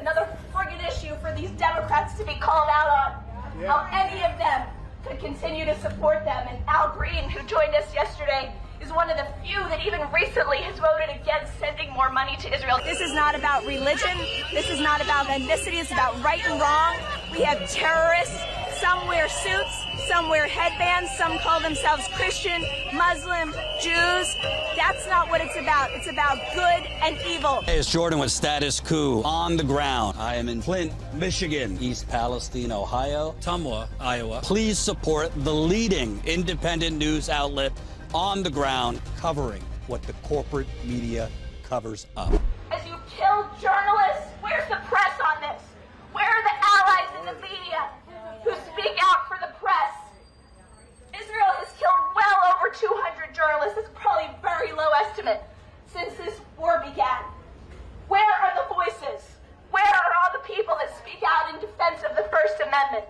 another friggin' issue for these Democrats to be called out on. How any of them could continue to support them. And Al Green, who joined us yesterday, is one of the few that even recently has voted against sending more money to Israel. This is not about religion. This is not about ethnicity. It's about right and wrong. We have terrorists. Some wear suits. Some wear headbands. Some call themselves Christian, Muslim, Jews. That's not what it's about. It's about good and evil. Hey, it's Jordan with Status Coup on the ground. I am in Flint, Michigan, East Palestine, Ohio, Tumwa, Iowa. Please support the leading independent news outlet on the ground covering what the corporate media covers up. As you kill journalists, where's the press on this? Where are the allies in the media who speak out for the press? Israel has killed well over 200 journalists. It's probably a very low estimate since this war began. Where are the voices? Where are all the people that speak out in defense of the First Amendment?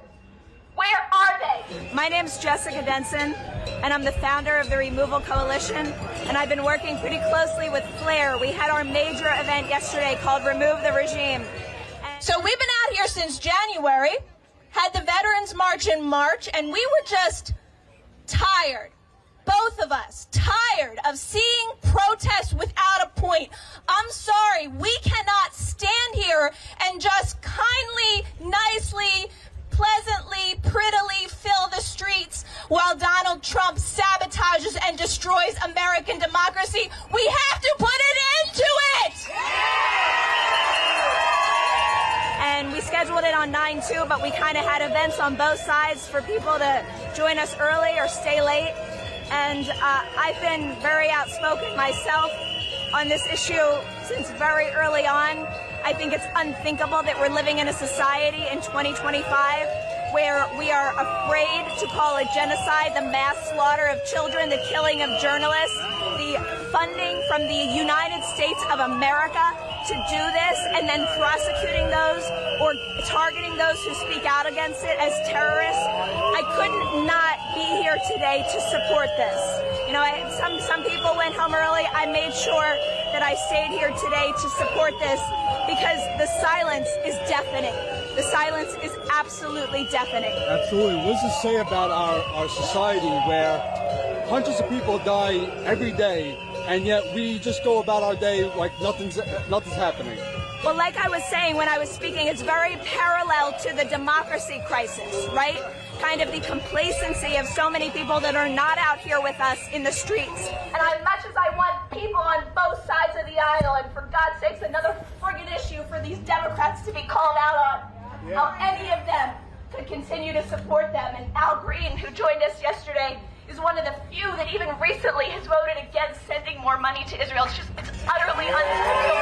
Where are they? My name's Jessica Denson, and I'm the founder of the Removal Coalition, and I've been working pretty closely with Flair. We had our major event yesterday called Remove the Regime. So we've been out here since January, had the Veterans March in March, and we were just tired, both of us, tired of seeing protests without a point. I'm sorry, we cannot stand here and just kindly, nicely, pleasantly, prettily fill the streets while Donald Trump sabotages and destroys American democracy. We have to put an end to it! And we scheduled it on 9/2, but we kind of had events on both sides for people to join us early or stay late. And I've been very outspoken myself on this issue since very early on. I think it's unthinkable that we're living in a society in 2025 where we are afraid to call it genocide, the mass slaughter of children, the killing of journalists, the funding from the United States of America to do this, and then prosecuting those or targeting those who speak out against it as terrorists. I couldn't not be here today to support this. You know, some people went home early. I made sure that I stayed here today to support this because the silence is deafening. The silence is absolutely deafening. Absolutely. What does this say about our society where hundreds of people die every day, and yet we just go about our day like nothing's happening? Well, like I was saying when I was speaking, it's very parallel to the democracy crisis, right? Kind of the complacency of so many people that are not out here with us in the streets. And as much as I want people on both sides of the aisle, and for God's sakes, another friggin' issue for these Democrats to be called out on, how any of them could continue to support them. And Al Green, who joined us yesterday, is one of the few that even recently has voted against sending more money to Israel. It's utterly unthinkable.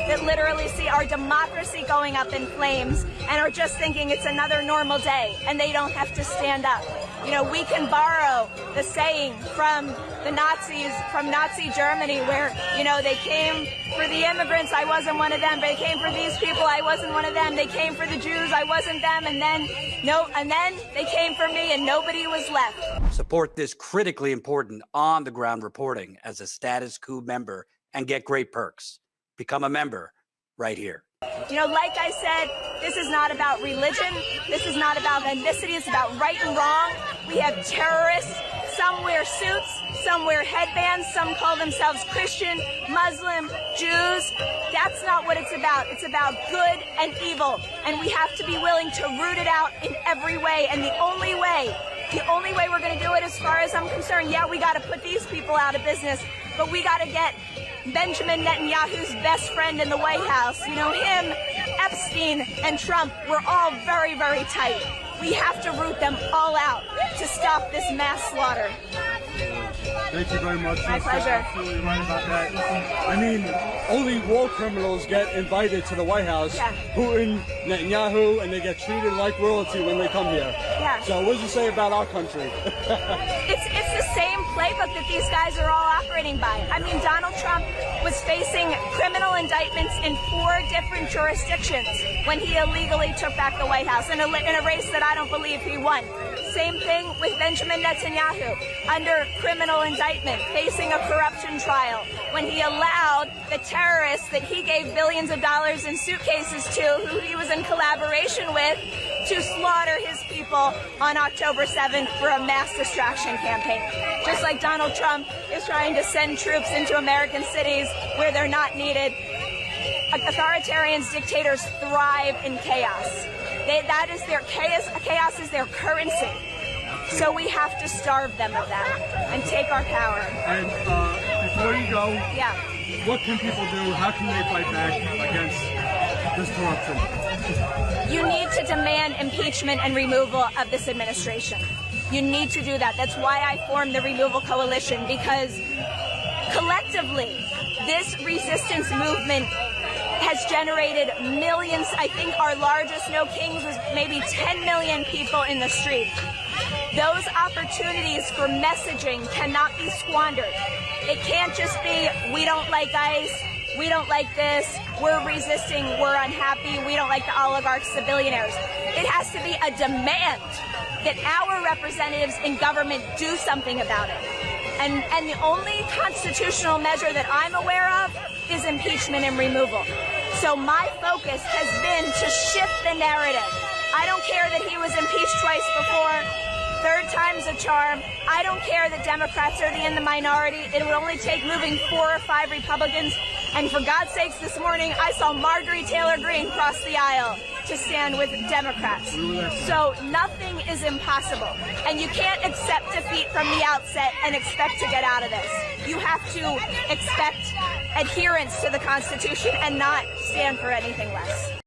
That literally see our democracy going up in flames and are just thinking it's another normal day and they don't have to stand up. You know, we can borrow the saying from the Nazis, from Nazi Germany, where, you know, they came for the immigrants, I wasn't one of them. They came for these people, I wasn't one of them. They came for the Jews, I wasn't them. And then they came for me and nobody was left. Support this critically important on-the-ground reporting as a Status Coup member and get great perks. Become a member right here. You know, like I said, this is not about religion. This is not about ethnicity. It's about right and wrong. We have terrorists. Some wear suits. Some wear headbands. Some call themselves Christian, Muslim, Jews. That's not what it's about. It's about good and evil. And we have to be willing to root it out in every way. And the only way we're going to do it, as far as I'm concerned, yeah, we got to put these people out of business, but we got to get Benjamin Netanyahu's best friend in the White House. You know, him, Epstein, and Trump were all very, very tight. We have to root them all out to stop this mass slaughter. Thank you very much. My pleasure. Absolutely right about that. I mean, only war criminals get invited to the White House. Yeah. Putin, Netanyahu, and they get treated like royalty when they come here. Yeah. So what does it say about our country? It's the same playbook that these guys are all operating by. I mean, Donald Trump was facing criminal indictments in 4 different jurisdictions when he illegally took back the White House in a race that I don't believe he won. Same thing with Benjamin Netanyahu, under criminal indictment, facing a corruption trial when he allowed the terrorists that he gave billions of dollars in suitcases to, who he was in collaboration with, to slaughter his people on October 7th for a mass distraction campaign. Just like Donald Trump is trying to send troops into American cities where they're not needed. Authoritarians, dictators thrive in chaos. That is their chaos. Chaos is their currency. So we have to starve them of that and take our power. And before you go, yeah, what can people do? How can they fight back against this corruption? You need to demand impeachment and removal of this administration. You need to do that. That's why I formed the Removal Coalition, because collectively, this resistance movement has generated millions. I think our largest No Kings was maybe 10 million people in the street. Those opportunities for messaging cannot be squandered. It can't just be, we don't like ICE, we don't like this, we're resisting, we're unhappy, we don't like the oligarchs, the billionaires. It has to be a demand that our representatives in government do something about it. And the only constitutional measure that I'm aware of is impeachment and removal. So my focus has been to shift the narrative. I don't care that he was impeached twice before. Third time's a charm. I don't care that Democrats are in the minority. It would only take moving 4 or 5 Republicans. And for God's sakes, this morning, I saw Marjorie Taylor Greene cross the aisle to stand with Democrats. So nothing is impossible. And you can't accept defeat from the outset and expect to get out of this. You have to expect adherence to the Constitution and not stand for anything less.